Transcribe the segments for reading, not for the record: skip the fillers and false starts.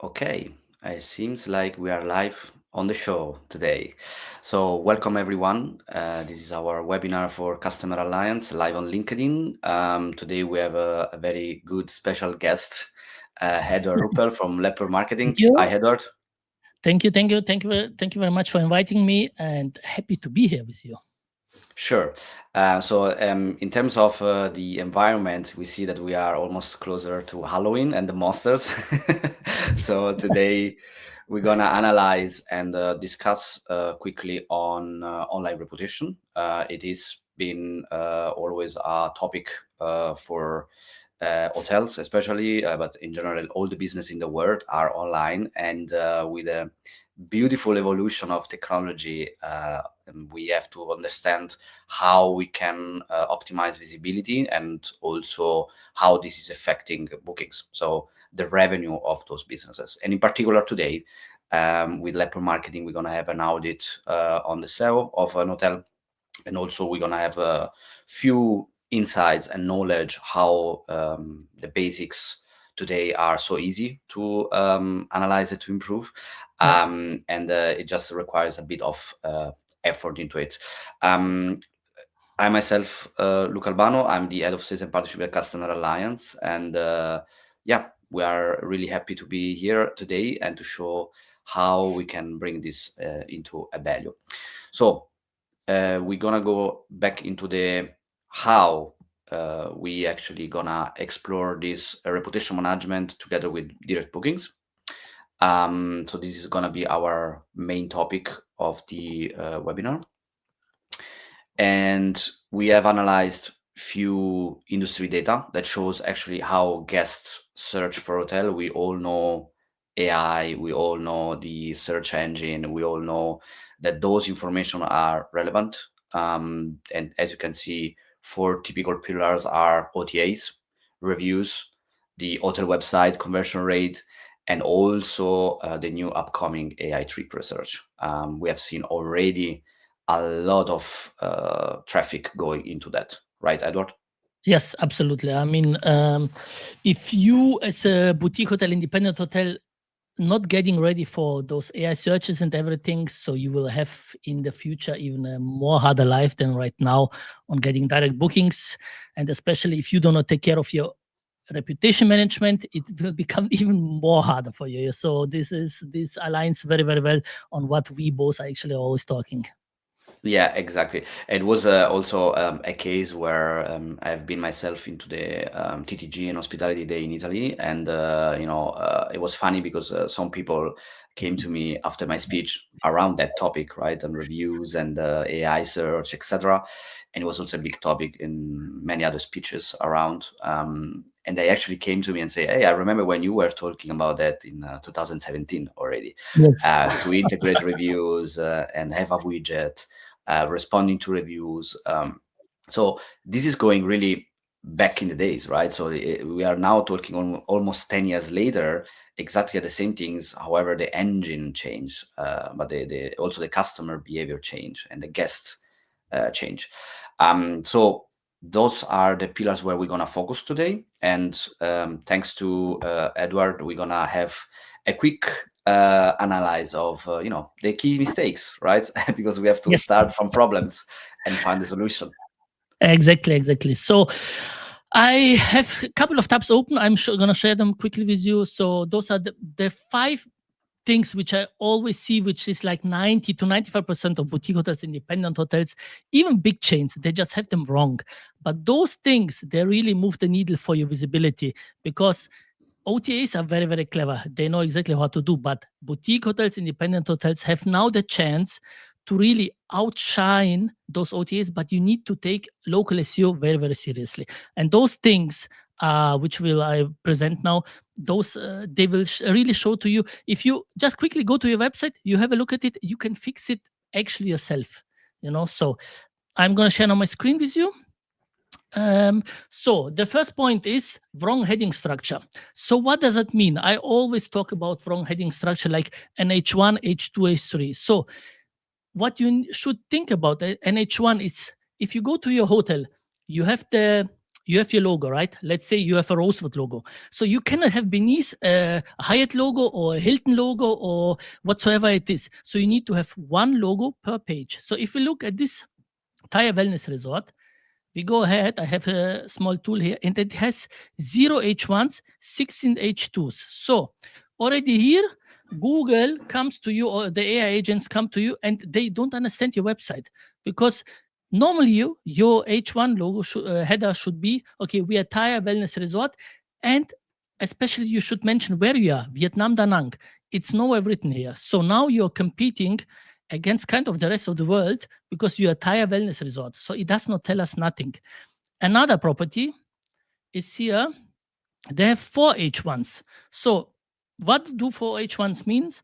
Okay, it seems like we are live on the show today. So, welcome everyone. This is our webinar for Customer Alliance live on LinkedIn. Today we have a very good special guest, Eduard Ruppel from Leppur Marketing. Thank you. Hi, Eduard. Thank you very much for inviting me, and happy to be here with you. Sure. In terms of the environment, we see that we are almost closer to Halloween and the monsters. So today we're gonna analyze and discuss quickly on online reputation. It is been always a topic for hotels, especially, but in general, all the business in the world are online, and with a beautiful evolution of technology, and we have to understand how we can optimize visibility and also how this is affecting bookings. So the revenue of those businesses, and in particular today, with Leppur Marketing, we're going to have an audit on the sale of an hotel, and also we're going to have a few insights and knowledge how the basics today are so easy to analyze it, to improve, Yeah. and it just requires a bit of effort into it. um, I myself, Luca Albano, I'm the head of sales and partnership at Customer Alliance, and yeah, we are really happy to be here today and to show how we can bring this into a value. So we're gonna go back into the how we actually gonna explore this reputation management together with direct bookings. So this is gonna be our main topic of the webinar, and we have analyzed few industry data that shows actually how guests search for hotel. We all know AI, we all know the search engine, we all know that those information are relevant. And as you can see, four typical pillars are OTAs, reviews, the hotel website conversion rate, and also the new upcoming AI trip research. We have seen already a lot of traffic going into that, right, Edward? Yes, absolutely. I mean, if you, as a boutique hotel, independent hotel, not getting ready for those AI searches and everything, so you will have in the future even a more harder life than right now on getting direct bookings. And especially if you do not take care of your reputation management, it will become even more harder for you. So this aligns very, very well on what we both are actually always talking. Yeah, exactly. It was also a case where I've been myself into the TTG and Hospitality Day in Italy, and it was funny because some people came to me after my speech around that topic, right, and reviews and AI search, etc. And it was also a big topic in many other speeches around. And they actually came to me and say, "Hey, I remember when you were talking about that in 2017 already, Yes. to integrate reviews and have a widget." Responding to reviews. So this is going really back in the days, right? So we are now talking on almost 10 years later, exactly the same things. However, the engine changed, but also the customer behavior change and the guest change. So those are the pillars where we're gonna focus today. And thanks to Edward, we're gonna have a quick analyze of the key mistakes, right? Because we have to Yes. start from problems and find the solution. Exactly. So I have a couple of tabs open. I'm going to share them quickly with you. So those are the five things which I always see, which is like 90 to 95% of boutique hotels, independent hotels, even big chains, they just have them wrong. But those things, they really move the needle for your visibility, because OTAs are very, very clever. They know exactly what to do. But boutique hotels, independent hotels have now the chance to really outshine those OTAs, but you need to take local SEO very, very seriously. And those things, which will I present now, those they will really show to you. If you just quickly go to your website, you have a look at it, you can fix it actually yourself. So I'm going to share on my screen with you. So the first point is wrong heading structure. So what does that mean? I always talk about wrong heading structure like NH1, H2, H3. So what you should think about NH1 is, if you go to your hotel, you have the you have your logo, right? Let's say you have a Rosewood logo. So you cannot have beneath a Hyatt logo or a Hilton logo or whatsoever it is. So you need to have one logo per page. So if we look at this Thai Wellness Resort, we go ahead. I have a small tool here, and it has 0 H1s, 16 H2s. So already here, Google comes to you, or the AI agents come to you, and they don't understand your website, because normally your H1 logo header should be, okay, we are Thai Wellness Resort, and especially you should mention where you are, Vietnam, Da Nang. It's nowhere written here. So now you're competing against kind of the rest of the world, because you are Thai Wellness Resort. So it does not tell us nothing. Another property is here. They have 4 H1s. So what do 4 H1s means?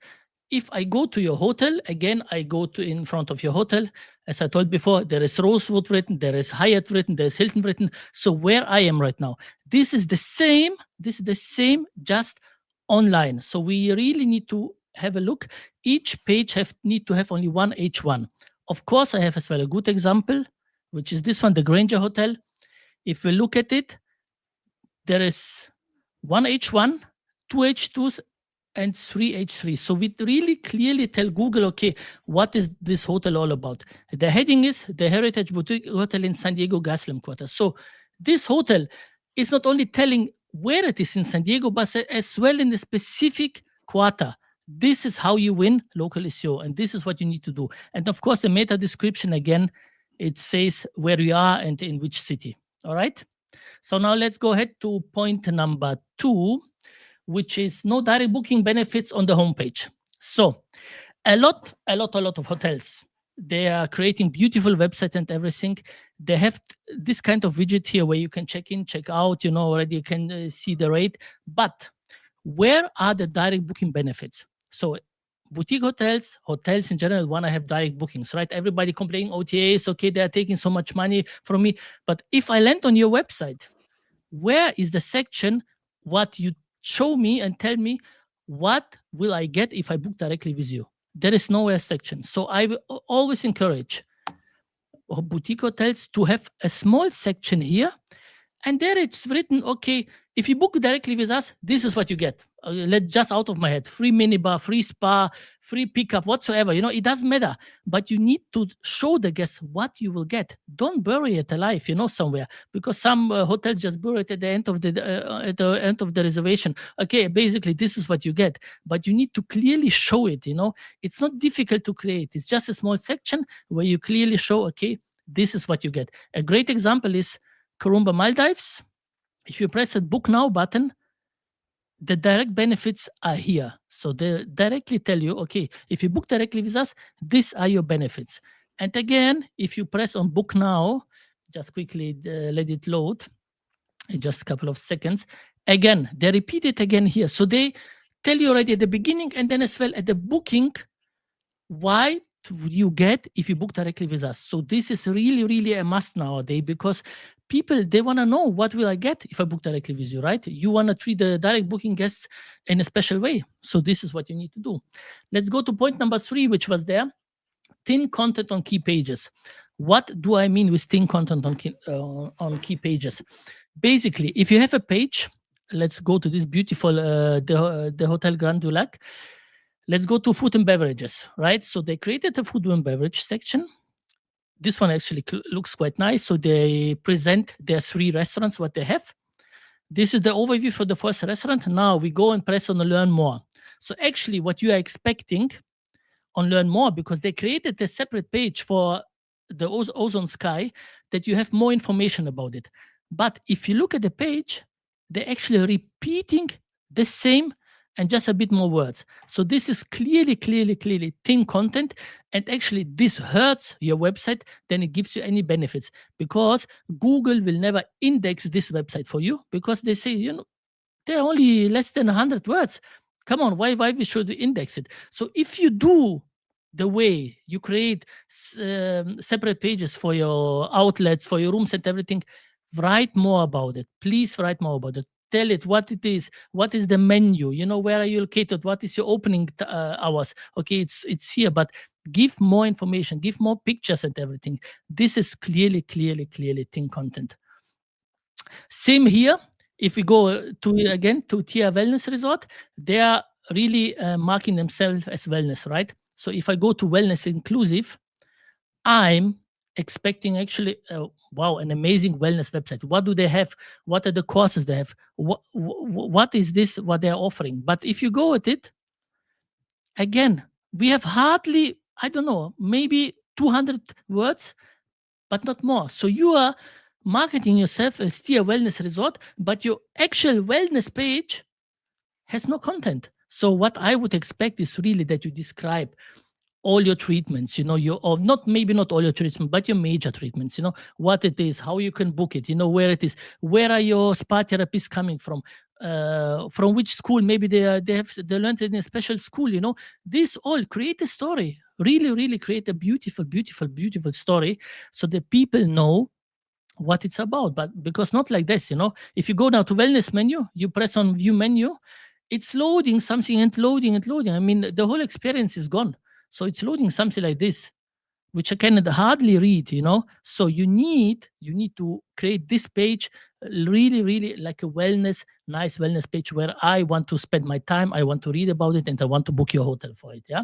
If I go to your hotel, again, I go to in front of your hotel. As I told before, there is Rosewood written, there is Hyatt written, there is Hilton written. So where I am right now, this is the same, just online. So we really need to have a look. Each page need to have only one H1. Of course, I have as well a good example, which is this one, the Granger Hotel. If we look at it, there is one H1, two H2s, and 3H3. So we really clearly tell Google, okay, what is this hotel all about? The heading is the Heritage Boutique Hotel in San Diego Gaslamp Quarter. So this hotel is not only telling where it is in San Diego, but as well in the specific quarter. This is how you win local SEO, and this is what you need to do. And of course, the meta description, again, it says where you are and in which city. All right. So now let's go ahead to point number 2, which is no direct booking benefits on the homepage. So a lot of hotels, they are creating beautiful websites and everything. They have this kind of widget here where you can check in, check out, already you can see the rate. But where are the direct booking benefits? So boutique hotels in general want to have direct bookings, right? Everybody complaining OTAs, okay, they are taking so much money from me. But if I land on your website, where is the section what you show me and tell me what will I get if I book directly with you? There is nowhere section. So I will always encourage boutique hotels to have a small section here, and there it's written, okay, if you book directly with us, this is what you get. Let's just out of my head, free minibar, free spa, free pickup, whatsoever. It doesn't matter. But you need to show the guests what you will get. Don't bury it alive, somewhere, because some hotels just bury it at the end of the reservation. Okay, basically this is what you get, but you need to clearly show it. It's not difficult to create. It's just a small section where you clearly show, okay, this is what you get. A great example is Karumba Maldives. If you press the book now button, the direct benefits are here. So they directly tell you, okay, if you book directly with us, these are your benefits. And again, if you press on book now, just quickly let it load in just a couple of seconds. Again, they repeat it again here. So they tell you already at the beginning and then as well at the booking, why you get if you book directly with us. So this is really a must nowadays, because people, they want to know, what will I get if I book directly with you, right? You want to treat the direct booking guests in a special way. So this is what you need to do. Let's go to point number 3, which was there. Thin content on key pages. What do I mean with thin content on key pages? Basically, if you have a page, let's go to this beautiful the Hotel Grand du Lac. Let's go to food and beverages, right? So they created a food and beverage section. This one actually looks quite nice. So they present their 3 restaurants, what they have. This is the overview for the first restaurant. Now we go and press on the learn more. So actually what you are expecting on learn more, because they created a separate page for the Ozone Sky, that you have more information about it. But if you look at the page, they're actually repeating the same and just a bit more words. So this is clearly thin content, and actually this hurts your website than it gives you any benefits, because Google will never index this website for you, because they say, they're only less than 100 words. Come on, why we should index it? So if you do the way you create separate pages for your outlets, for your rooms and everything, write more about it. Please write more about it. Tell it what it is, what is the menu, where are you located, what is your opening hours. Okay, it's here, but give more information, give more pictures and everything. This is clearly thin content. Same here. If we go to Tia Wellness Resort, they are really marking themselves as wellness, right? So if I go to wellness inclusive, I'm expecting actually, wow, an amazing wellness website. What do they have? What are the courses they have? What is this? What they're offering? But if you go at it, again, we have hardly, I don't know, maybe 200 words, but not more. So you are marketing yourself as still a wellness resort, but your actual wellness page has no content. So what I would expect is really that you describe all your treatments, or not, maybe not all your treatments, but your major treatments, what it is, how you can book it, where it is, where are your spa therapists coming from which school, maybe they learned in a special school, this all create a story, really, really create a beautiful, beautiful, beautiful story so that people know what it's about. But because not like this, if you go now to wellness menu, you press on view menu, it's loading something and loading and loading. I mean, the whole experience is gone. So it's loading something like this, which I can hardly read, So you need to create this page really, really like a nice wellness page where I want to spend my time, I want to read about it, and I want to book your hotel for it. Yeah.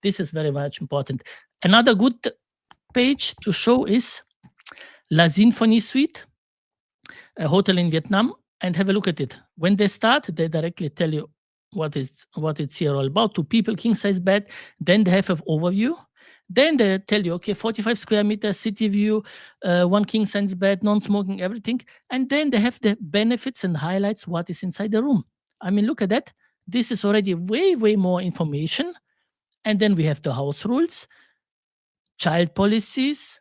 This is very much important. Another good page to show is La Symphony Suite, a hotel in Vietnam, and have a look at it. When they start, they directly tell you what it's here all about. 2 people, king size bed. Then they have an overview. Then they tell you, okay, 45 square meters, city view, 1 king size bed, non-smoking, everything. And then they have the benefits and highlights what is inside the room. I mean, look at that. This is already way, way more information. And then we have the house rules, child policies,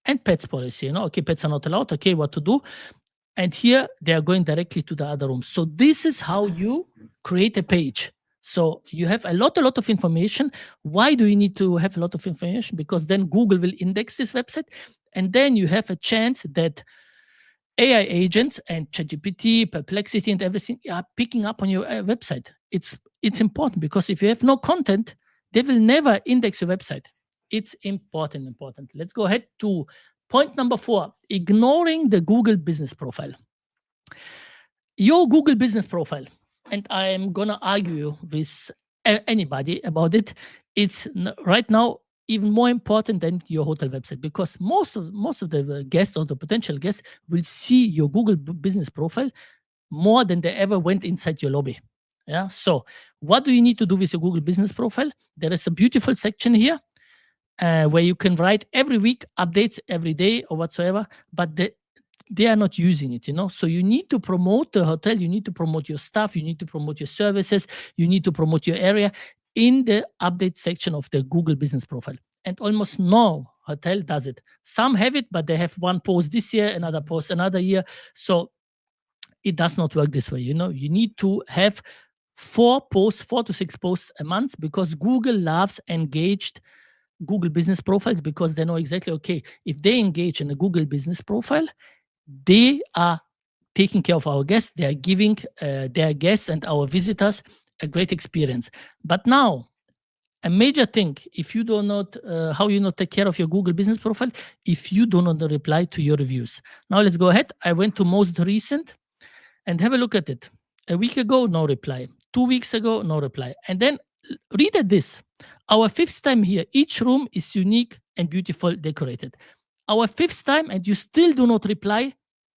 and pets policy. Okay, pets are not allowed. Okay, what to do? And here they are going directly to the other room. So this is how you create a page. So you have a lot of information. Why do you need to have a lot of information? Because then Google will index this website, and then you have a chance that AI agents and ChatGPT, Perplexity, and everything are picking up on your website. It's important, because if you have no content, they will never index your website. It's important. Let's go ahead to point number 4, ignoring the Google business profile. Your Google business profile, and I'm going to argue with anybody about it, it's right now even more important than your hotel website, because most of the guests or the potential guests will see your Google business profile more than they ever went inside your lobby. Yeah. So what do you need to do with your Google business profile? There is a beautiful section here where you can write every week updates every day or whatsoever, but they are not using it, So you need to promote the hotel, you need to promote your staff, you need to promote your services, you need to promote your area in the update section of the Google business profile. And almost no hotel does it. Some have it, but they have one post this year, another post another year. So it does not work this way. You need to have 4 to 6 posts a month, because Google loves engaged Google business profiles, because they know exactly, okay, if they engage in a Google business profile, they are taking care of our guests. They are giving their guests and our visitors a great experience. But now, a major thing, if you do not, how you not take care of your Google business profile, if you do not reply to your reviews. Now let's go ahead. I went to most recent and have a look at it. A week ago, no reply. 2 weeks ago, no reply. And then read at this. Our 5th time here, each room is unique and beautiful, decorated. Our 5th time, and you still do not reply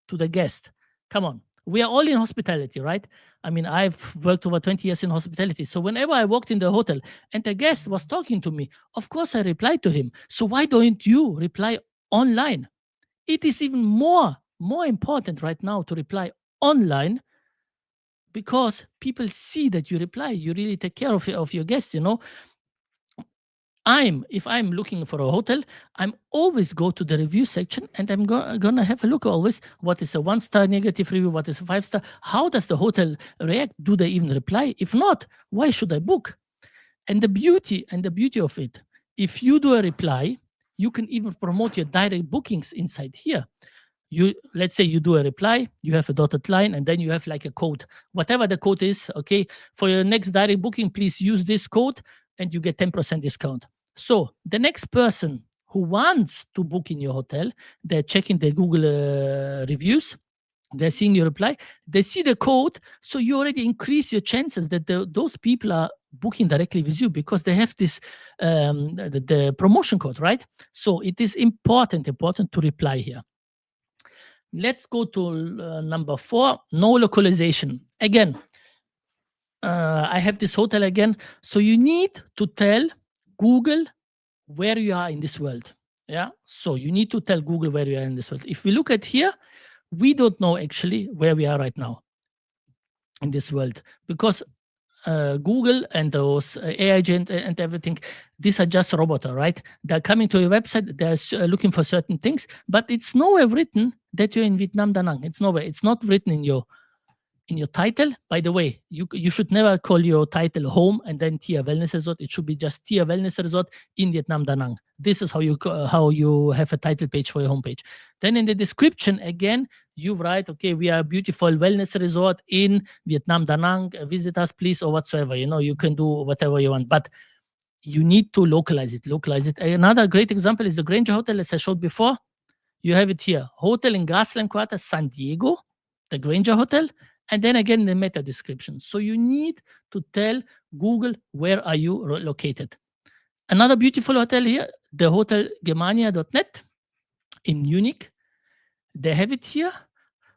to the guest. Come on. We are all in hospitality, right? I mean, I've worked over 20 years in hospitality. So whenever I walked in the hotel and the guest was talking to me, of course I replied to him. So why don't you reply online? It is even more important right now to reply online, because people see that you reply, you really take care of your guests. If I'm looking for a hotel, I'm always go to the review section, and I'm gonna have a look always what is a 1-star negative review, what is a 5-star, how does the hotel react, do they even reply? If not, why should I book? And the beauty of it, if you do a reply, you can even promote your direct bookings inside here. Let's say you do a reply, you have a dotted line, and then you have like a code, whatever the code is. Okay, for your next direct booking, please use this code and you get 10% discount. So the next person who wants to book in your hotel, they're checking the Google reviews, They're seeing your reply, they see the code, so you already increase your chances that those people are booking directly with you because they have this the promotion code, right? So it is important to reply here. Let's go to number 4, no localization. Again, I have this hotel again. So you need to tell Google where you are in this world. Yeah. So you need to tell Google where you are in this world. If we look at here, we don't know actually where we are right now in this world because Google and those AI agent and everything, these are just robots, right? They're coming to your website, they're looking for certain things, but it's nowhere written that you're in Vietnam Da Nang. It's nowhere. It's not written in your title. By the way, you should never call your title home and then Tia Wellness Resort. It should be just Tia Wellness Resort in Vietnam Da Nang. This is how you have a title page for your homepage. Then in the description, again, you write, okay, we are a beautiful wellness resort in Vietnam Da Nang. Visit us, please, or whatsoever. You can do whatever you want, but you need to localize it. Another great example is the Granger Hotel, as I showed before. You have it here, hotel in Gaslamp Quarter, San Diego, the Granger Hotel, and then again the meta description. So you need to tell Google where are you located. Another beautiful hotel here, the Hotel Germania.net in Munich. They have it here.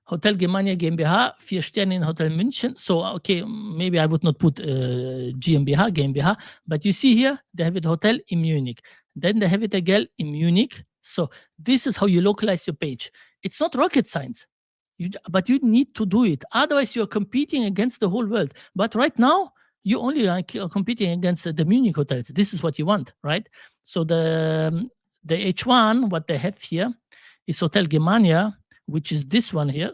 Hotel Germania GmbH, 4 Sterne in Hotel München. So, okay, maybe I would not put GmbH, but you see here, they have it hotel in Munich. Then they have it again in Munich. So this is how you localize your page. It's not rocket science, but you need to do it. Otherwise, you're competing against the whole world. But right now, you only are competing against the Munich hotels. This is what you want, right? So the H1, what they have here is Hotel Germania, which is this one here.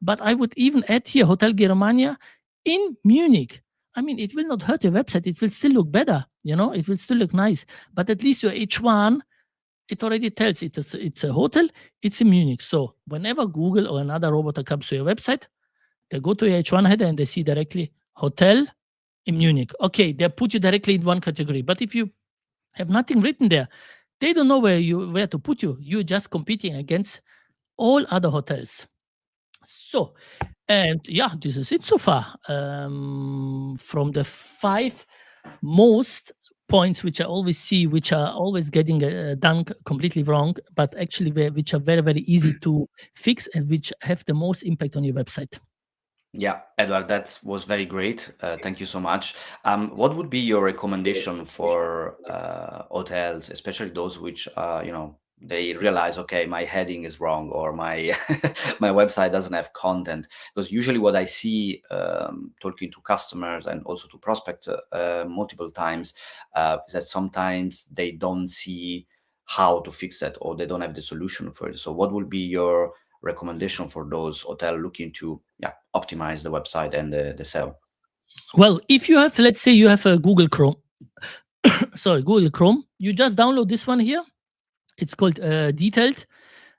But I would even add here Hotel Germania in Munich. I mean, it will not hurt your website. It will still look better. It will still look nice. But at least your H1, it already tells it's a hotel, it's in Munich. So whenever Google or another robot comes to your website, they go to your H1 header and they see directly hotel in Munich. Okay, they put you directly in one category. But if you have nothing written there, they don't know where to put you. You're just competing against all other hotels. So, and yeah, this is it so far. From the 5 most points which I always see, which are always getting done completely wrong, but actually which are very, very easy to fix and which have the most impact on your website. Yeah, Edward, that was very great. Thank you so much. What would be your recommendation for hotels, especially those which, they realize, okay, my heading is wrong or my my website doesn't have content? Because usually what I see talking to customers and also to prospects multiple times is that sometimes they don't see how to fix that or they don't have the solution for it. So what would be your recommendation for those hotel looking to optimize the website and the sale? Well, if you have, let's say you have a Google Chrome, Google Chrome, you just download this one here. It's called Detailed,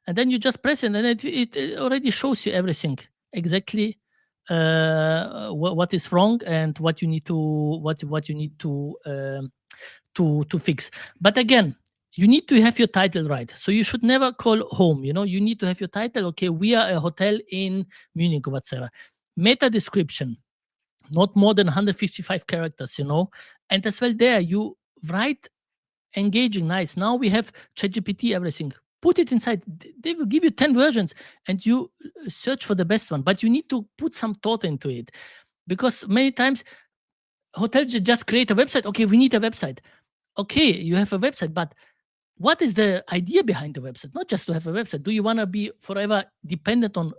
and then you just press it, and it already shows you everything exactly what is wrong and what you need to fix. But again, you need to have your title right. So you should never call home. You need to have your title. Okay, we are a hotel in Munich or whatsoever. Meta description, not more than 155 characters. And as well there you write engaging, nice. Now we have ChatGPT, everything. Put it inside. They will give you 10 versions and you search for the best one. But you need to put some thought into it, because many times hotels just create a website. Okay, we need a website. Okay, you have a website, but what is the idea behind the website? Not just to have a website. Do you want to be forever dependent on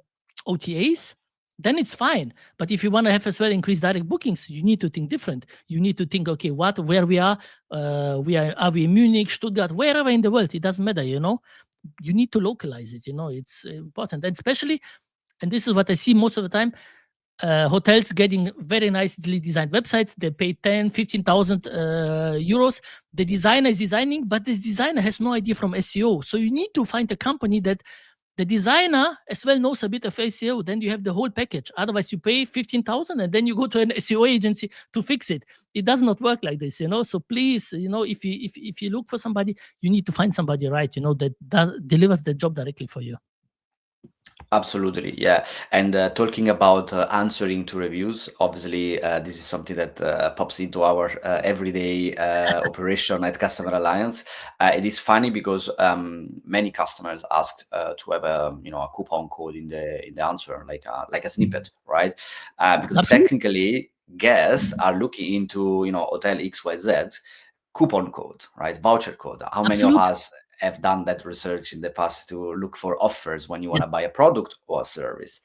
OTAs? Then it's fine. But if you want to have as well increased direct bookings, you need to think different. You need to think, okay, where we are? Are we in Munich, Stuttgart, wherever in the world? It doesn't matter. You need to localize it. It's important, and especially, and this is what I see most of the time. Hotels getting very nicely designed websites. They pay 10, 15,000 euros. The designer is designing, but this designer has no idea from SEO. So you need to find a company that the designer as well knows a bit of SEO. Then you have the whole package. Otherwise, you pay 15,000 and then you go to an SEO agency to fix it. It does not work like this, So please, if you look for somebody, you need to find somebody right, that delivers the job directly for you. Absolutely, yeah. And talking about answering to reviews, obviously, this is something that pops into our everyday operation at Customer Alliance. It is funny because many customers asked to have a coupon code in the answer, like a snippet, right? Because Absolutely. technically, guests are looking into Hotel XYZ coupon code, right? Voucher code. How many of Absolutely. us have done that research in the past to look for offers when you want to buy Yes. a product or a service?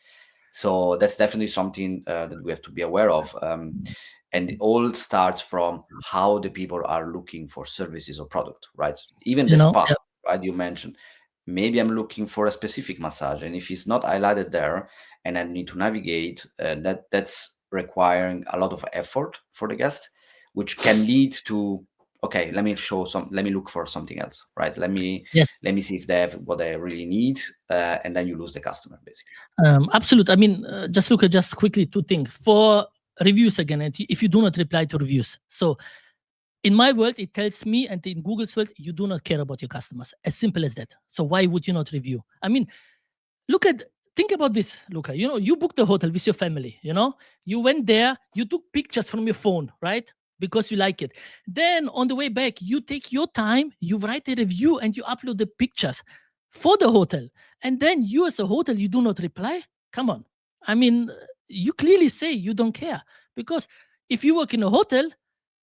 So that's definitely something that we have to be aware of. And it all starts from how the people are looking for services or product, right? Even the spa, Yeah. right? You mentioned maybe I'm looking for a specific massage, and if it's not highlighted there, and I need to navigate, that's requiring a lot of effort for the guest, which can lead to okay, let me look for something else, right? Yes. Let me see if they have what they really need, and then you lose the customer basically. Absolutely. I mean, just look at just quickly two things for reviews again. If you do not reply to reviews, so in my world, it tells me, and in Google's world, you do not care about your customers. As simple as that. So why would you not review? I mean, look at think about this, Luca. You booked a hotel with your family. You went there, you took pictures from your phone, right? Because you like it. Then on the way back, you take your time, you write a review, and you upload the pictures for the hotel. And then you, as a hotel, you do not reply. Come on. I mean, you clearly say you don't care because if you work in a hotel,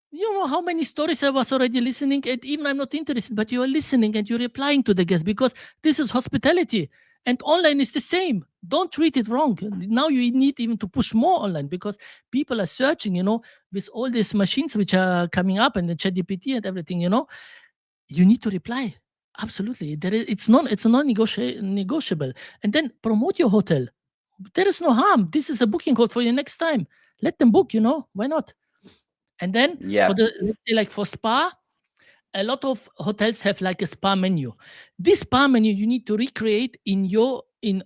you know how many stories I was already listening, and even I'm not interested, but you're listening and you're replying to the guest because this is hospitality. And online is the same. Don't treat it wrong. Now you need even to push more online because people are searching, with all these machines which are coming up and the chat GPT and everything, you need to reply. Absolutely. It's non-negotiable. And then promote your hotel. There is no harm. This is a booking code for your next time. Let them book, why not? And then Yeah, let's say like for spa, a lot of hotels have like a spa menu. This spa menu you need to recreate in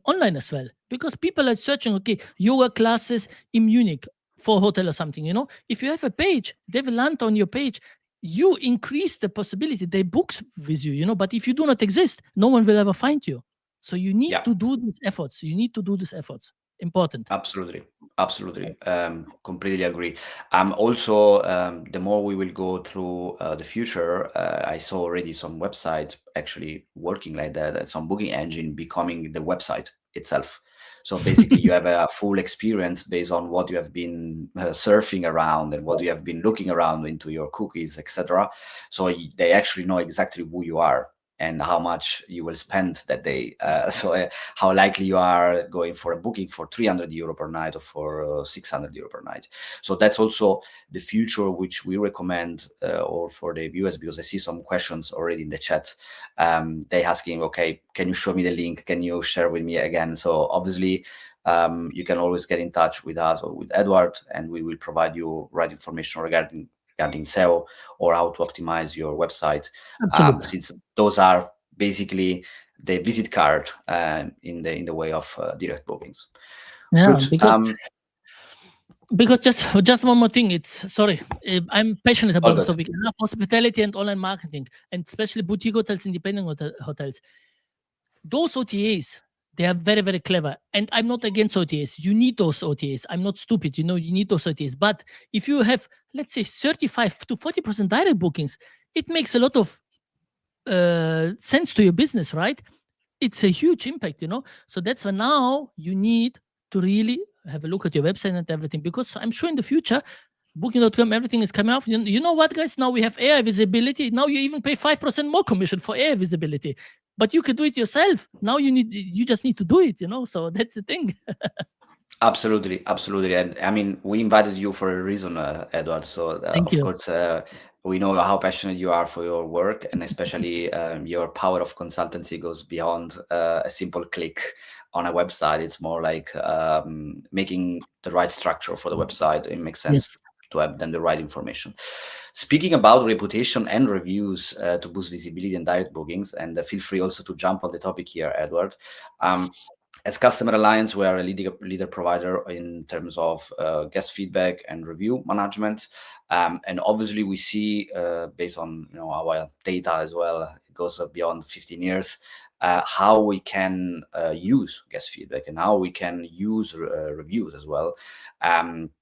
online as well because people are searching, okay, yoga classes in Munich for a hotel or something. If you have a page, they will land on your page. You increase the possibility they book with you. But if you do not exist, no one will ever find you. So you need yeah. to do these efforts. You need to do these efforts. Important. Absolutely. Absolutely. Completely agree. Also, the more we will go through the future, I saw already some websites actually working like that, some booking engine becoming the website itself. So basically, you have a full experience based on what you have been surfing around and what you have been looking around into your cookies, etc. So they actually know exactly who you are and how much you will spend that day. So how likely you are going for a booking for 300 euro per night or for 600 euro per night. So that's also the future which we recommend or for the viewers, because I see some questions already in the chat. They asking, okay, can you show me the link? Can you share with me again? So obviously, you can always get in touch with us or with Edward, and we will provide you right information regarding SEO or how to optimize your website, Absolutely. since those are basically the visit card in the way of direct bookings. Yeah, Good. because just one more thing. It's sorry, I'm passionate All about this good. topic. I love hospitality and online marketing, and especially boutique hotels, independent hotels. Those OTAs, they are very, very clever. And I'm not against OTAs. You need those OTAs. I'm not stupid. You need those OTAs. But if you have, let's say, 35 to 40% direct bookings, it makes a lot of sense to your business, right? It's a huge impact. So that's why now you need to really have a look at your website and everything, because I'm sure in the future, booking.com, everything is coming up. You know what, guys? Now we have AI visibility. Now you even pay 5% more commission for AI visibility, but you could do it yourself. Now you just need to do it. So that's the thing. Absolutely, absolutely. And I mean, we invited you for a reason, Edward. So, Thank of you. course, we know how passionate you are for your work, and especially your power of consultancy goes beyond a simple click on a website. It's more like making the right structure for the website. It makes sense Yes. to have then the right information. Speaking about reputation and reviews to boost visibility and direct bookings, and feel free also to jump on the topic here, Edward. As Customer Alliance, we are a leader provider in terms of guest feedback and review management, and obviously we see based on our data as well, it goes beyond 15 years. how we can use guest feedback and how we can use reviews as well,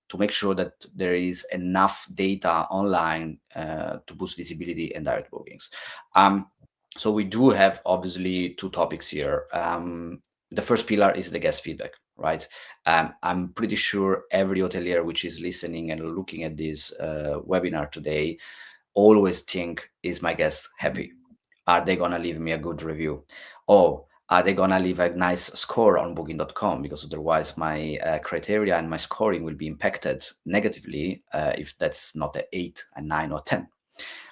to make sure that there is enough data online to boost visibility and direct bookings. So we do have obviously two topics here. The first pillar is the guest feedback, right? I'm pretty sure every hotelier which is listening and looking at this webinar today always think, is my guest happy? Are they gonna leave me a good review? Oh, are they gonna leave a nice score on booking.com? Because otherwise my criteria and my scoring will be impacted negatively if that's not an 8, a 9 or 10.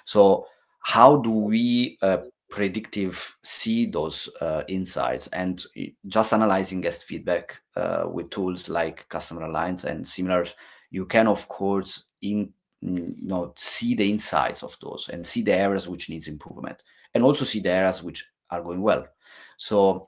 So how do we predictive see those insights? And just analyzing guest feedback with tools like Customer Alliance and similars, you can of course see the insights of those and see the areas which needs improvement, and also see the areas which are going well. So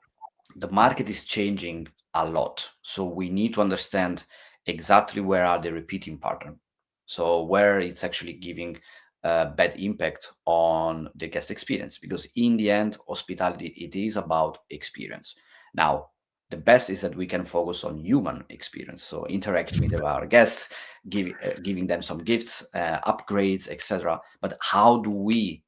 the market is changing a lot, so we need to understand exactly where are the repeating pattern, so where it's actually giving bad impact on the guest experience, because in the end hospitality, it is about experience. Now the best is that we can focus on human experience, so interacting with our guests, giving them some gifts, upgrades, etc. But how do we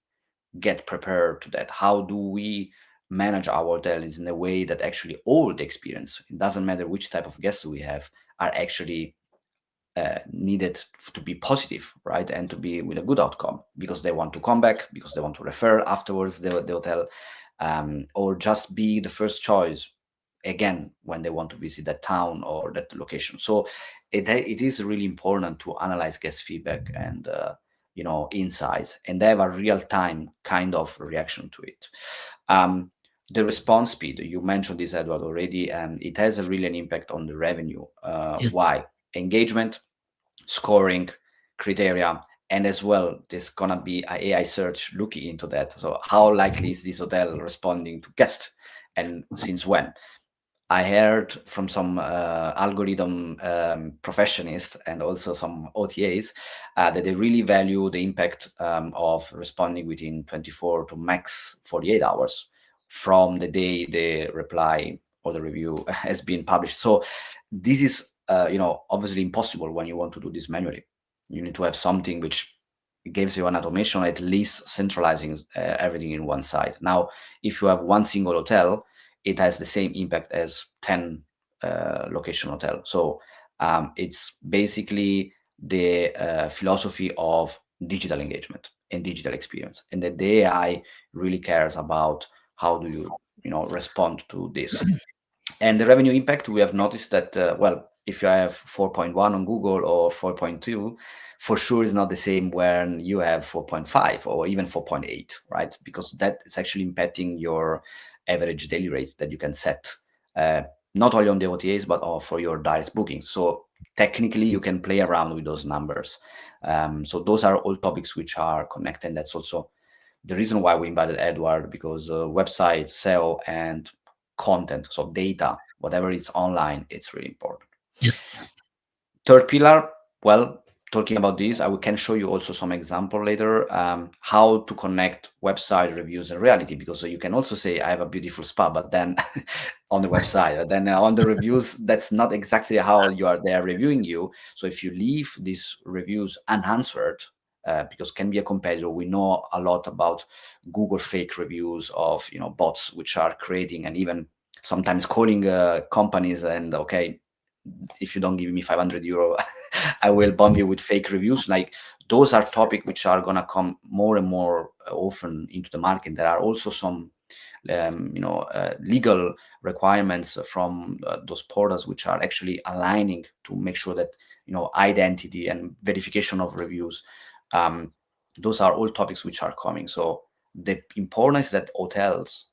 get prepared to that? How do we manage our hotels in a way that actually all the experience, it doesn't matter which type of guests we have, are actually needed to be positive, right? And to be with a good outcome, because they want to come back, because they want to refer afterwards the hotel, or just be the first choice again when they want to visit that town or that location. So it is really important to analyze guest feedback and insights, and have a real time kind of reaction to it. The response speed, you mentioned this, Edward, already, and it has a really an impact on the revenue. Yes. Why? Engagement, scoring criteria, and as well there's gonna be a AI search looking into that. So how likely is this hotel responding to guests, and since when? I heard from some algorithm professionists and also some OTAs that they really value the impact of responding within 24 to max 48 hours from the day the reply or the review has been published. So this is, obviously impossible when you want to do this manually. You need to have something which gives you an automation, at least centralizing everything in one side. Now, if you have one single hotel, it has the same impact as 10 location hotel. So it's basically the philosophy of digital engagement and digital experience, and that the AI really cares about how do you respond to this. And the revenue impact, we have noticed that, if you have 4.1 on Google or 4.2, for sure is not the same when you have 4.5 or even 4.8, right? Because that is actually impacting your average daily rate that you can set, not only on the OTAs, but for your direct bookings. So technically, you can play around with those numbers. So those are all topics which are connected. That's also the reason why we invited Edward, because website, SEO, and content, so data, whatever is online, it's really important. Yes. Third pillar, well, talking about this, I can show you also some example later, how to connect website reviews and reality, because you can also say, I have a beautiful spa, but then on the website, then on the reviews, that's not exactly how you are there reviewing you. So if you leave these reviews unanswered, because can be a competitor, we know a lot about Google fake reviews of bots which are creating and even sometimes calling companies, and okay, if you don't give me 500 euro, I will bomb you with fake reviews. Like, those are topics which are gonna come more and more often into the market. There are also some legal requirements from those portals which are actually aligning to make sure that identity and verification of reviews, those are all topics which are coming. So the importance that hotels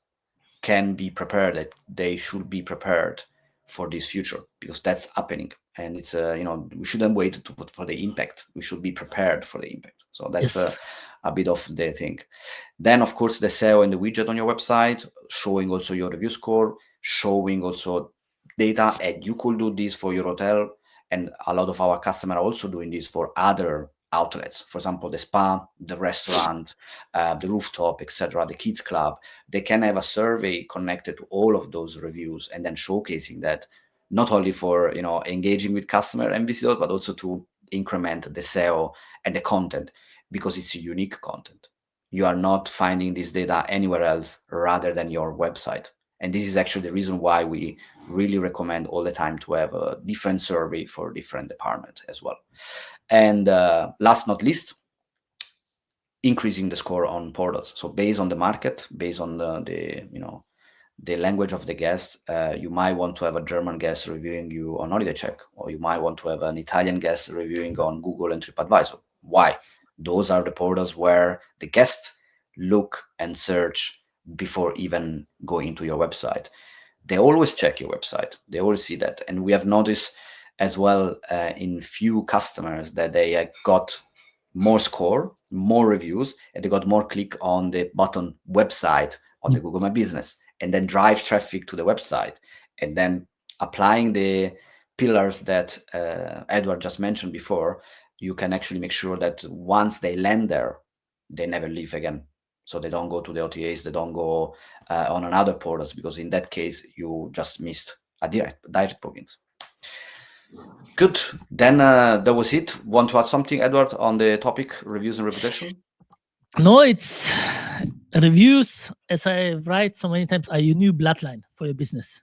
can be prepared, that they should be prepared for this future, because that's happening, and it's we shouldn't wait for the impact. We should be prepared for the impact. So that's Yes. a bit of the thing. Then of course the SEO and the widget on your website, showing also your review score, showing also data, and you could do this for your hotel, and a lot of our customers are also doing this for other outlets. For example, the spa, the restaurant, the rooftop, etc., the kids club. They can have a survey connected to all of those reviews and then showcasing that, not only for engaging with customer and visitors, but also to increment the SEO and the content, because it's unique content. You are not finding this data anywhere else rather than your website. And this is actually the reason why we really recommend all the time to have a different survey for different departments as well. And last not least, increasing the score on portals. So based on the market, based on the language of the guest, you might want to have a German guest reviewing you on Holiday Check, or you might want to have an Italian guest reviewing on Google and TripAdvisor. Why? Those are the portals where the guests look and search before even going to your website. They always check your website. They always see that. And we have noticed as well in few customers that they got more score, more reviews, and they got more click on the button website on the Google My Business, and then drive traffic to the website, and then applying the pillars that Edward just mentioned before, you can actually make sure that once they land there, they never leave again. So they don't go to the OTAs, they don't go on another portals, because in that case, you just missed a direct bookings. Good. Then that was it. Want to add something, Edward, on the topic reviews and reputation? No, it's reviews, as I write so many times, are your new bloodline for your business.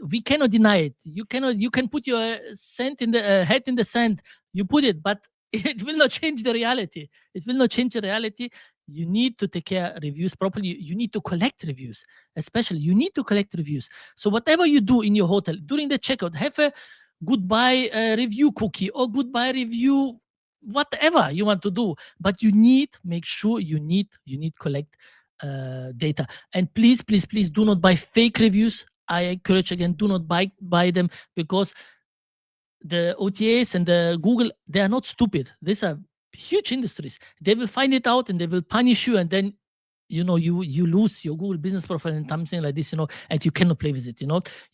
We cannot deny it. You can put your sand in the head in the sand. You put it, but it will not change the reality. It will not change the reality. You need to take care of reviews properly. You need to collect reviews, especially. You need to collect reviews. So whatever you do in your hotel during the checkout, have a goodbye review cookie or goodbye review, whatever you want to do. But you need make sure you need collect data. And please do not buy fake reviews. I encourage again, do not buy them, because the OTAs and the Google, they are not stupid. These are huge industries. They will find it out and they will punish you, and then you lose your Google business profile and something like this, and you cannot play with it.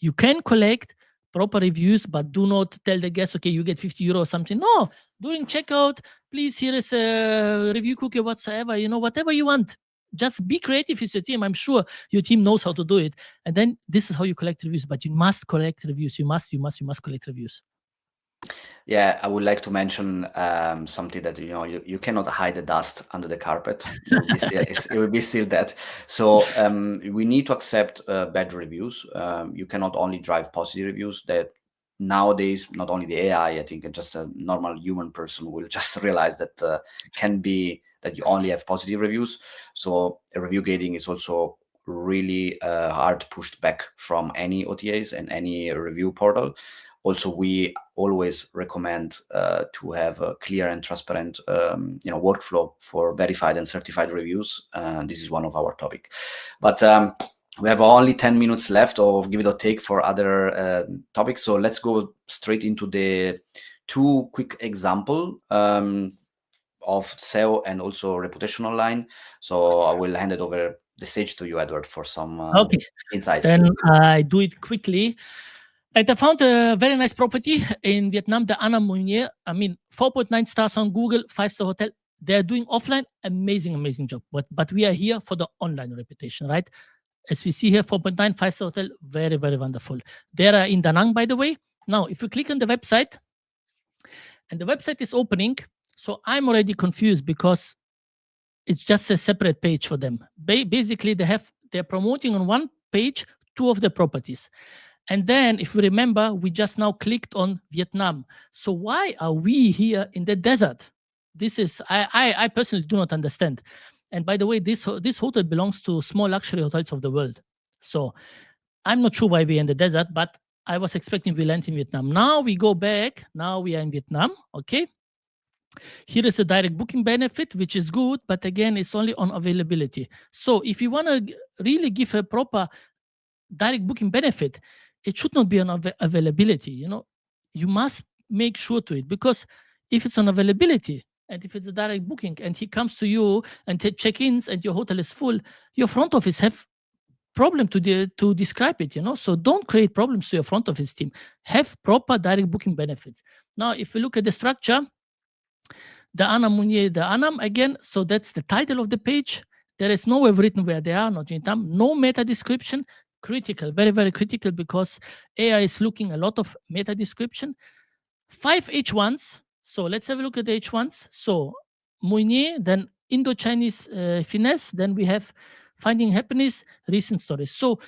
You can collect proper reviews, but do not tell the guest, okay, you get 50 euro or something. No, during checkout, please, here is a review cookie whatsoever, whatever you want. Just be creative with your team. I'm sure your team knows how to do it. And then this is how you collect reviews, but you must collect reviews. You must collect reviews. Yeah, I would like to mention something that you cannot hide the dust under the carpet. It will be still that. So we need to accept bad reviews. You cannot only drive positive reviews. That nowadays, not only the AI, I think just a normal human person will just realize that can be that you only have positive reviews. So review gating is also really hard pushed back from any OTAs and any review portal. Also, we always recommend to have a clear and transparent workflow for verified and certified reviews. This is one of our topic. But we have only 10 minutes left, or give it or take for other topics. So let's go straight into the two quick example of SEO and also reputation online. So I will hand it over the stage to you, Edward, for some insights. Then I do it quickly. And I found a very nice property in Vietnam, the Anna Mounier. 4.9 stars on Google, 5-star hotel. They're doing offline, amazing job. But we are here for the online reputation, right? As we see here, 4.9, 5-star hotel, very, very wonderful. They are in Da Nang, by the way. Now, if you click on the website, and the website is opening, so I'm already confused because it's just a separate page for them. Basically, they're promoting on one page 2 of the properties. And then, if we remember, we just now clicked on Vietnam. So why are we here in the desert? This is, I personally do not understand. And by the way, this hotel belongs to small luxury hotels of the world. So I'm not sure why we're in the desert, but I was expecting we land in Vietnam. Now we go back. Now we are in Vietnam. Okay. Here is a direct booking benefit, which is good, but again, it's only on availability. So if you want to really give a proper direct booking benefit, it should not be on availability. You must make sure to it, because if it's on availability and if it's a direct booking and he comes to you and check-ins and your hotel is full, your front office have problem to describe it. So don't create problems to your front office team. Have proper direct booking benefits. Now, if we look at the structure, the Anam Munier, the Anam again. So that's the title of the page. There is nowhere written where they are, not in time. No meta description. Critical, very, very critical, because AI is looking a lot of meta description. 5 H1s. So let's have a look at the H1s. So Mounier, then Indo-Chinese finesse, then we have finding happiness, recent stories. So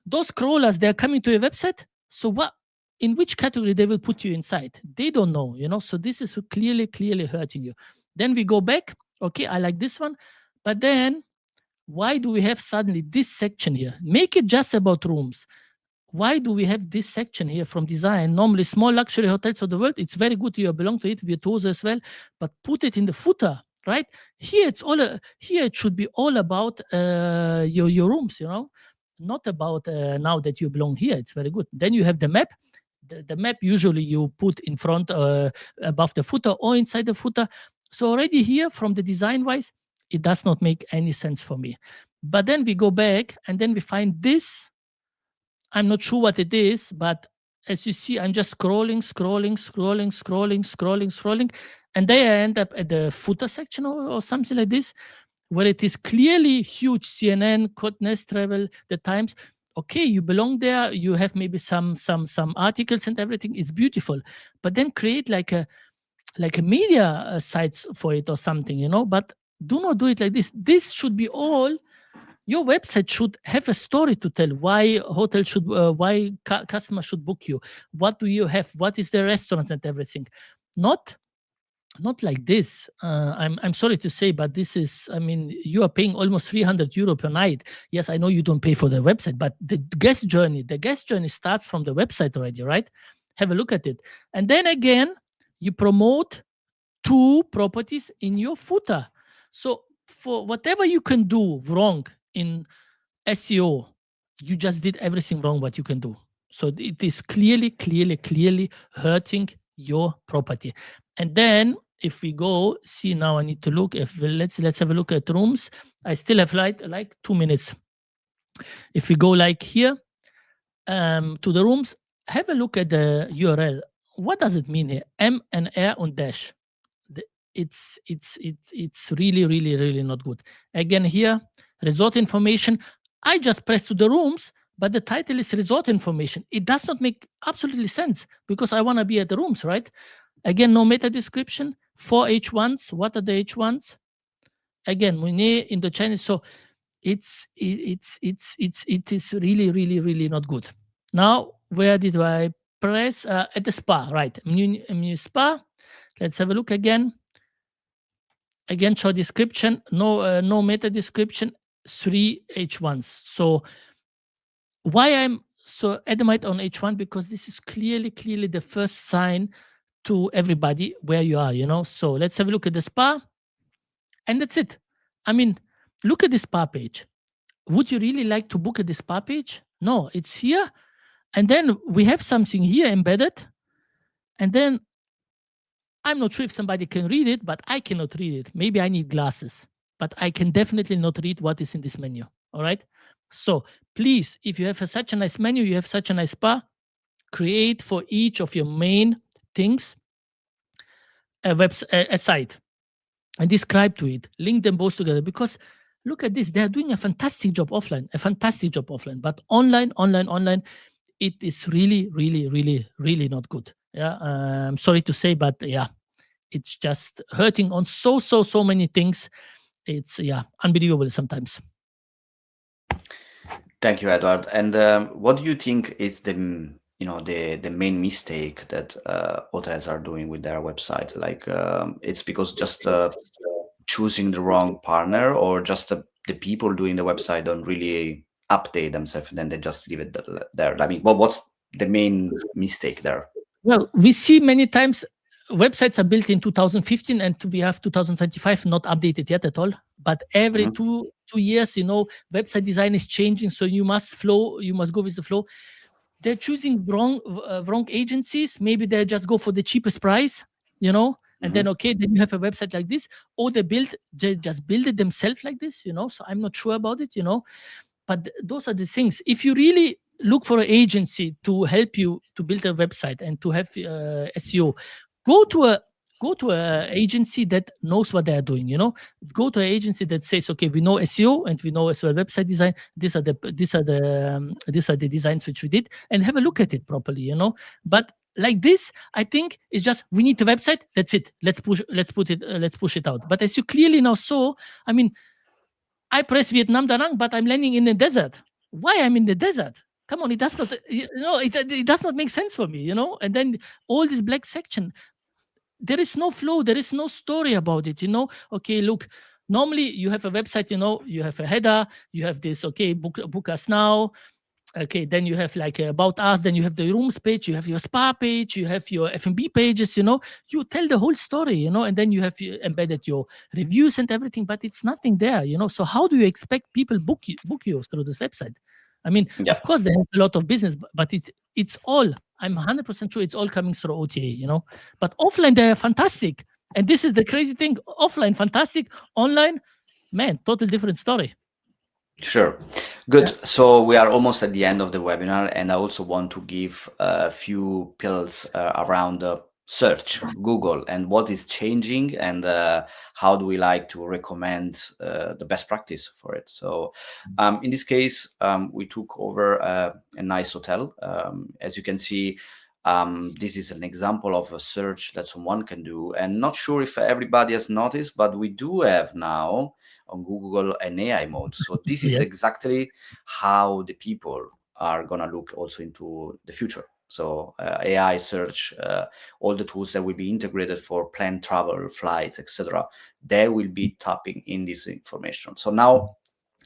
those crawlers, they're coming to your website. So what, in which category they will put you inside? They don't know, So this is clearly hurting you. Then we go back. Okay, I like this one. But then why do we have suddenly this section here? Make it just about rooms. Why do we have this section here from design? Normally, small luxury hotels of the world, it's very good. You belong to it, Virtuoso as well, but put it in the footer, right? Here, it's all. Here, it should be all about your rooms, not about now that you belong here. It's very good. Then you have the map. The map usually you put in front, above the footer or inside the footer. So already here, from the design wise, it does not make any sense for me. But then we go back and then we find this. I'm not sure what it is, but as you see, I'm just scrolling, and then I end up at the footer section or something like this, where it is clearly huge. CNN, Cotnest Travel, The Times. Okay, you belong there. You have maybe some articles and everything. It's beautiful, but then create like a media sites for it or something, But do not do it like this. This should be all. Your website should have a story to tell why hotel should, why customer should book you. What do you have? What is the restaurants and everything? Not like this. I'm sorry to say, but this is, you are paying almost 300 euro per night. Yes, I know you don't pay for the website, but the guest journey starts from the website already, right? Have a look at it. And then again, you promote 2 properties in your footer. So for whatever you can do wrong in SEO, you just did everything wrong what you can do. So it is clearly hurting your property. And then if we go, see, now I need to look, let's have a look at rooms. I still have like 2 minutes. If we go like here, to the rooms, have a look at the URL. What does it mean here? M and R on dash. It's really not good. Again here, resort information. I just press to the rooms, but the title is resort information. It does not make absolutely sense because I want to be at the rooms, right? Again, no meta description. 4 H1s. What are the H1s? Again, Mounier in the Chinese. So it is really not good. Now, where did I press? At the spa, right? Menu spa. Let's have a look again. Again, show description, no meta description, 3 H1s. So why I'm so adamant on H1? Because this is clearly the first sign to everybody where you are, So let's have a look at the spa. And that's it. Look at the spa page. Would you really like to book at the spa page? No, it's here. And then we have something here embedded. And then I'm not sure if somebody can read it, but I cannot read it. Maybe I need glasses, but I can definitely not read what is in this menu. All right. So please, if you have such a nice menu, you have such a nice spa, create for each of your main things a site and describe to it, link them both together, because look at this. They are doing a fantastic job offline, but online, it is really not good. Yeah. I'm sorry to say, but yeah, it's just hurting on so many things. It's unbelievable sometimes. Thank you, Edward. And what do you think is the main mistake that hotels are doing with their website? Like it's because just choosing the wrong partner, or just the people doing the website don't really update themselves and then they just leave it there? What's the main mistake there? Well, we see many times websites are built in 2015 and we have 2025 not updated yet at all. But every 2 years, website design is changing. So you must go with the flow. They're choosing wrong agencies. Maybe they just go for the cheapest price, and then then you have a website like this, or they just build it themselves like this, So I'm not sure about it, But those are the things. If you really look for an agency to help you to build a website and to have SEO, go to a go to an agency that knows what they're doing. Go to an agency that says, okay, we know SEO and we know as well website design. These are the designs which we did, and have a look at it properly. But like this, I think it's just, we need the website. That's it. Let's push it out. But as you clearly now saw, I mean, I press Vietnam Da Nang, but I'm landing in the desert. Why I'm in the desert? Come on, it does not, it does not make sense for me. And then all this black section, there is no flow, there is no story about it. Okay, look, normally you have a website, you have a header, you have this, okay, book us now. Okay, then you have like about us, then you have the rooms page, you have your spa page, you have your F&B pages. You tell the whole story, and then you have embedded your reviews and everything, but it's nothing there. So how do you expect people book you through this website? I mean, Yeah, of course they have a lot of business, but it's all, I'm 100% sure it's all coming through OTA. But offline they're fantastic, and this is the crazy thing: offline fantastic, online, man, total different story. sure. Good. Yeah. So we are almost at the end of the webinar, and I also want to give a few pills around search, Google, and what is changing, and how do we like to recommend the best practice for it. So in this case, we took over a nice hotel. As you can see, this is an example of a search that someone can do, and not sure if everybody has noticed, but we do have now on Google an AI mode. So this is Yes. exactly how the people are gonna look also into the future. So AI search, all the tools that will be integrated for planned travel, flights, etc. They will be tapping in this information. So now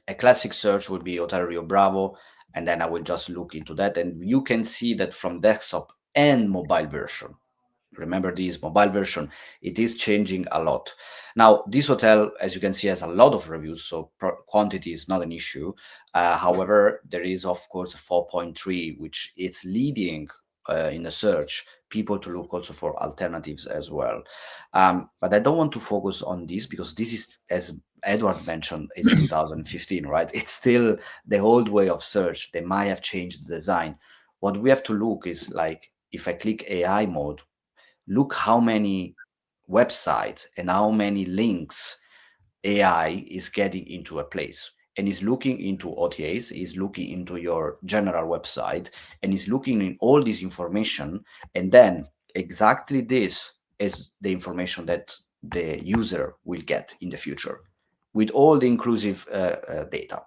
a classic search would be Hotel Rio Bravo, and then I will just look into that, and you can see that from desktop and mobile version. Remember, this mobile version, it is changing a lot. Now this hotel, as you can see, has a lot of reviews, so quantity is not an issue. However, there is of course a 4.3 which is leading in the search people to look also for alternatives as well. But I don't want to focus on this, because this is, as Edward mentioned, it's 2015, right? It's still the old way of search. They might have changed the design. What we have to look is, like, if I click AI mode, look how many websites and how many links AI is getting into a place, and is looking into OTAs, is looking into your general website, and is looking in all this information. And then exactly this is the information that the user will get in the future with all the inclusive data.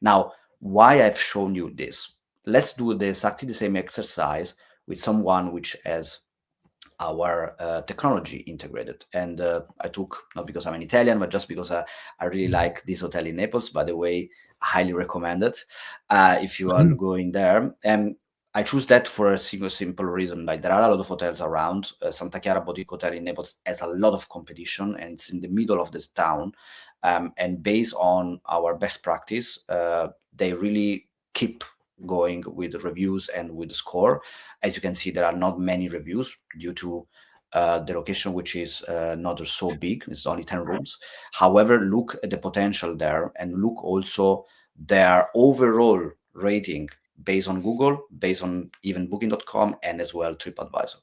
Now, why I've shown you this? Let's do exactly the same exercise with someone which has our technology integrated. And I took, not because I'm an Italian, but just because I really like this hotel in Naples. By the way, highly recommend it if you are going there. And I choose that for a simple reason. Like, there are a lot of hotels around. Santa Chiara Boutique Hotel in Naples has a lot of competition, and it's in the middle of this town. And based on our best practice, they really keep going with reviews and with the score. As you can see, there are not many reviews due to the location, which is not so big. It's only 10 rooms. However, look at the potential there, and look also their overall rating based on Google, based on even booking.com, and as well TripAdvisor.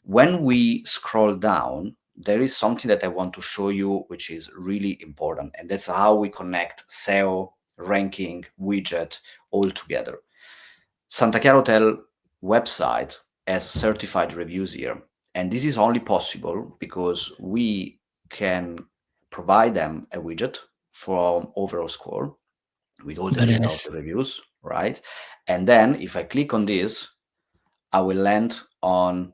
When we scroll down, there is something that I want to show you, which is really important, and that's how we connect SEO, ranking, widget all together. Santa Chiara Hotel website has certified reviews here, and this is only possible because we can provide them a widget from overall score with all the Very data of nice. the reviews, right? And then if I click on this, I will land on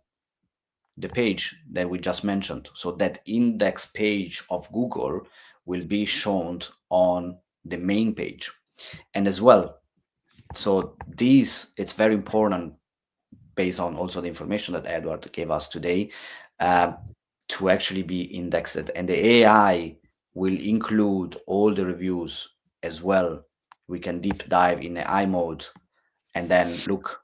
the page that we just mentioned. So that index page of Google will be shown on the main page. And as well, so this, it's very important, based on also the information that Edward gave us today, uh, to actually be indexed. And the AI will include all the reviews as well. We can deep dive in AI mode, and then look,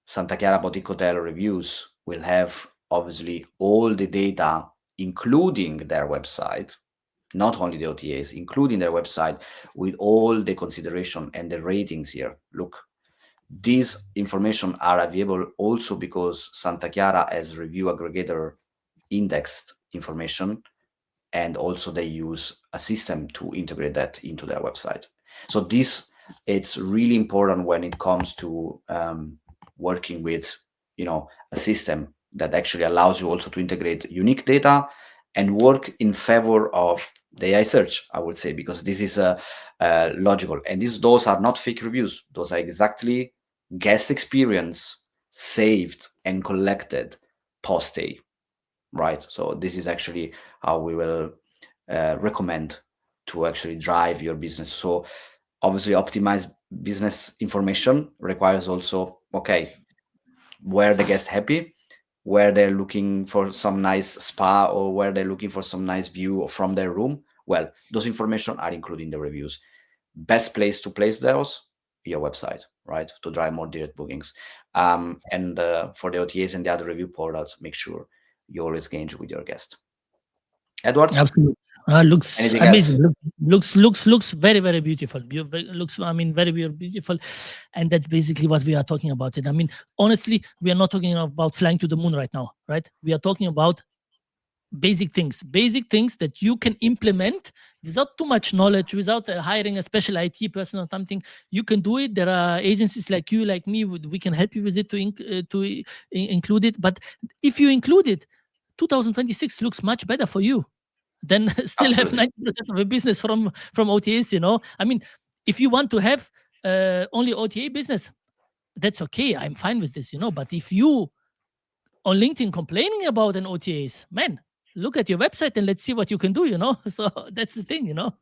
Santa Chiara Boutique Hotel reviews will have obviously all the data, including their website, not only the OTAs, including their website, with all the consideration and the ratings here. Look, these information are available also because Santa Chiara, as review aggregator, indexed information, and also they use a system to integrate that into their website. So this, it's really important when it comes to working with, you know, a system that actually allows you also to integrate unique data and work in favor of the AI search, I would say, because this is logical. And those are not fake reviews. Those are exactly guest experience saved and collected post day, right? So this is actually how we will recommend to actually drive your business. So obviously optimize business information requires also, okay, where the guest happy, where they're looking for some nice spa, or where they're looking for some nice view from their room. Well, those information are included in the reviews. Best place to place those, your website, right, to drive more direct bookings. And for the OTAs and the other review portals, make sure you always engage with your guest. Edward, Absolutely. Looks anything amazing. else? Looks very, very beautiful. Looks, I mean, very, very beautiful. And that's basically what we are talking about it. I mean, honestly, we are not talking about flying to the moon right now, right? We are talking about basic things that you can implement without too much knowledge, without hiring a special IT person or something. You can do it. There are agencies like you, like me, we can help you with it to include it. But if you include it, 2026 looks much better for you. Then still have Absolutely. 90% of a business from OTAs, you know. I mean, if you want to have only OTA business, that's okay. I'm fine with this, you know. But if you on LinkedIn complaining about an OTAs, man, look at your website and let's see what you can do, you know. So that's the thing, you know.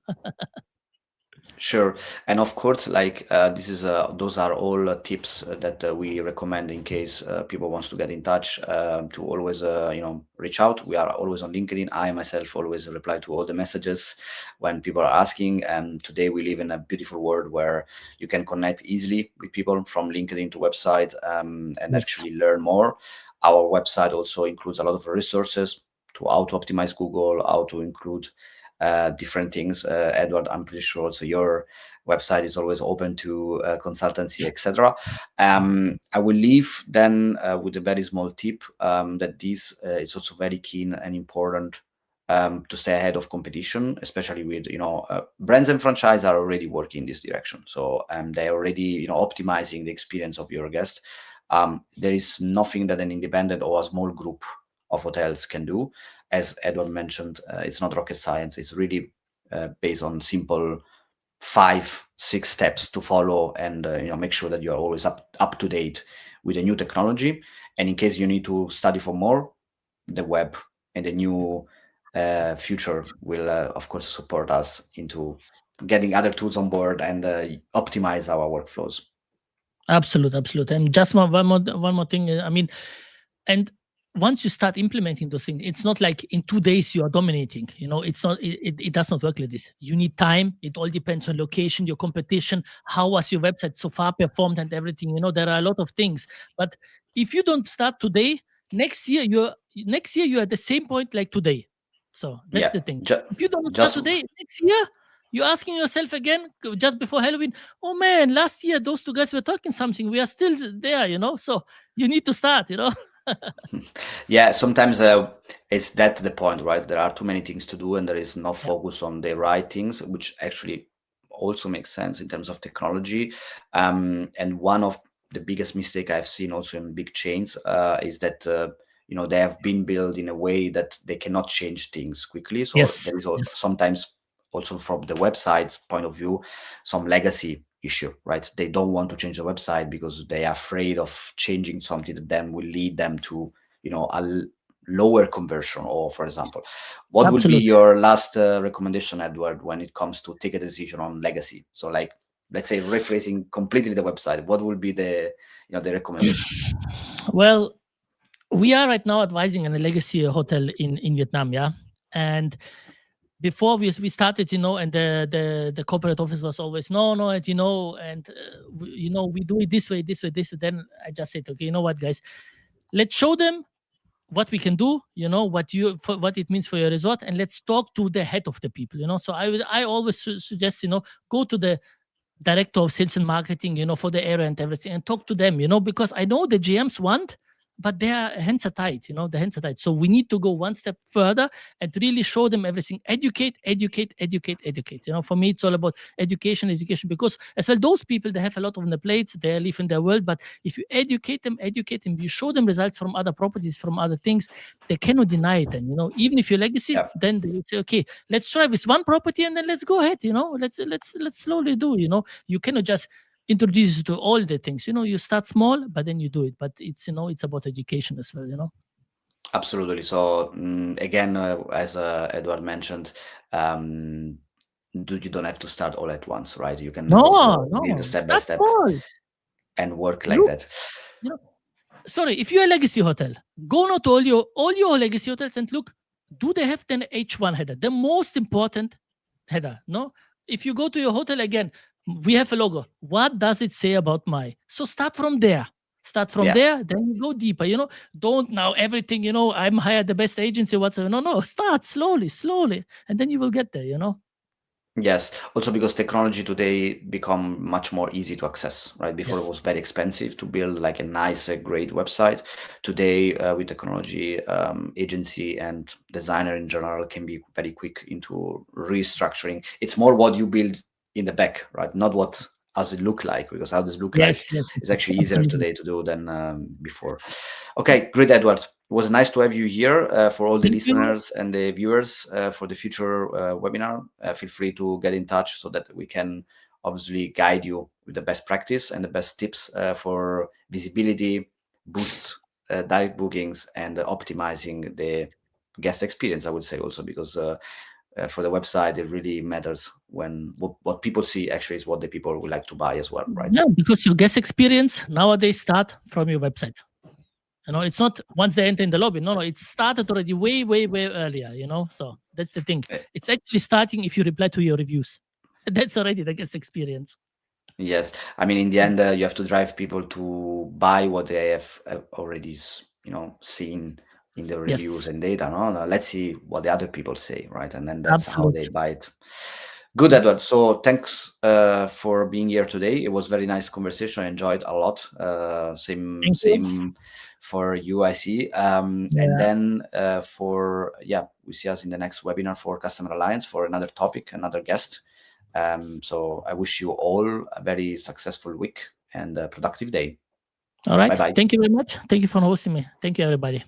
Sure, and of course, like this is those are all tips that we recommend in case people wants to get in touch, to always you know, reach out. We are always on LinkedIn. I myself always reply to all the messages when people are asking. And today we live in a beautiful world where you can connect easily with people from LinkedIn to website, and Yes. actually learn more. Our website also includes a lot of resources to how to optimize Google, how to include different things. Edward, I'm pretty sure so your website is always open to consultancy, etc. I will leave then with a very small tip, that this is also very keen and important, to stay ahead of competition, especially with, you know, brands and franchise are already working in this direction. So they're already, you know, optimizing the experience of your guest. There is nothing that an independent or a small group of hotels can do. As Edward mentioned, it's not rocket science. It's really based on simple 5-6 steps to follow, and you know, make sure that you are always up to date with the new technology. And in case you need to study for more, the web and the new future will of course support us into getting other tools on board and optimize our workflows. Absolute. And just one more thing. I mean, and once you start implementing those things, it's not like in 2 days you are dominating. You know, it's not. It does not work like this. You need time. It all depends on location, your competition, how was your website so far performed, and everything. You know, there are a lot of things. But if you don't start today, next year you're at the same point like today. So that's Yeah, the thing. ju- If you don't start just today, next year you're asking yourself again just before Halloween, oh man, last year those two guys were talking something. We are still there, you know. So you need to start, you know. yeah, sometimes it's that the point, right? There are too many things to do and there is no Yeah. focus on the right things, which actually also makes sense in terms of technology. And one of the biggest mistake I've seen also in big chains is that you know, they have been built in a way that they cannot change things quickly. So Yes. there is Yes. sometimes also from the website's point of view some legacy issue, right? They don't want to change the website because they are afraid of changing something that then will lead them to, you know, lower conversion. Or for example, what will be Absolutely. your last recommendation, Edward, when it comes to take a decision on legacy? So like, let's say rephrasing completely the website, what will be the, you know, the recommendation? Well, we are right now advising on a legacy hotel in Vietnam, yeah. And before we started, you know, and the corporate office was always no, and you know, and you know, we do it this way, this way, this. Then I just said, okay, you know what, guys, let's show them what we can do, you know, what it means for your resort, and let's talk to the head of the people, you know. So I always suggest, you know, go to the director of sales and marketing, you know, for the area and everything, and talk to them, you know, because I know the GMs want but their hands are tied, the hands are tied. So we need to go one step further and really show them everything. Educate. For me, it's all about education, because as well, those people, they have a lot on their plates, they live in their world, but if you educate them, you show them results from other properties, from other things, they cannot deny it. And, even if you're legacy, Yeah. then they would say, okay, let's try with one property and then let's go ahead, let's slowly do, you cannot just introduce to all the things, you start small, but then you do it. But it's, it's about education as well. Absolutely. So again, as Edward mentioned, you don't have to start all at once, right? You can also build No, step by start step small. and work like Look, that. you know, sorry, if you're a legacy hotel, go not all your legacy hotels and look, do they have an H1 header, the most important header? No, if you go to your hotel again, we have a logo. What does it say about my? So start from there. Then you go deeper. Don't now everything. I'm hired the best agency. Whatsoever. No. Start slowly, and then you will get there. Yes, also because technology today become much more easy to access, right? Before it Yes. was very expensive to build like a nice, great website. Today, with technology, agency and designer in general can be very quick into restructuring. It's more what you build in the back, right? Not what does it look like, because how does it look like Yes. is actually easier Absolutely. today to do than before. Okay, great, Edward. It was nice to have you here. For all the Thank you. listeners and the viewers, for the future webinar, feel free to get in touch so that we can obviously guide you with the best practice and the best tips for visibility, boost direct bookings, and optimizing the guest experience, I would say also, because for the website, it really matters when what people see actually is what the people would like to buy as well, right? Yeah, because your guest experience nowadays start from your website. It's not once they enter in the lobby. No, it started already way earlier. So that's the thing. It's actually starting if you reply to your reviews. That's already the guest experience. Yes, I mean, in the end, you have to drive people to buy what they have already, seen in the reviews Yes, and data. No, no, let's see what the other people say, right? And then that's how they absolutely. buy it. Good, Yeah. Edward. So thanks for being here today. It was very nice conversation. I enjoyed a lot. Same Thank you. same for you, I see. And Yeah. then we see us in the next webinar for Customer Alliance for another topic, another guest. So I wish you all a very successful week and a productive day. All right. Bye-bye. Thank you very much. Thank you for hosting me. Thank you, everybody.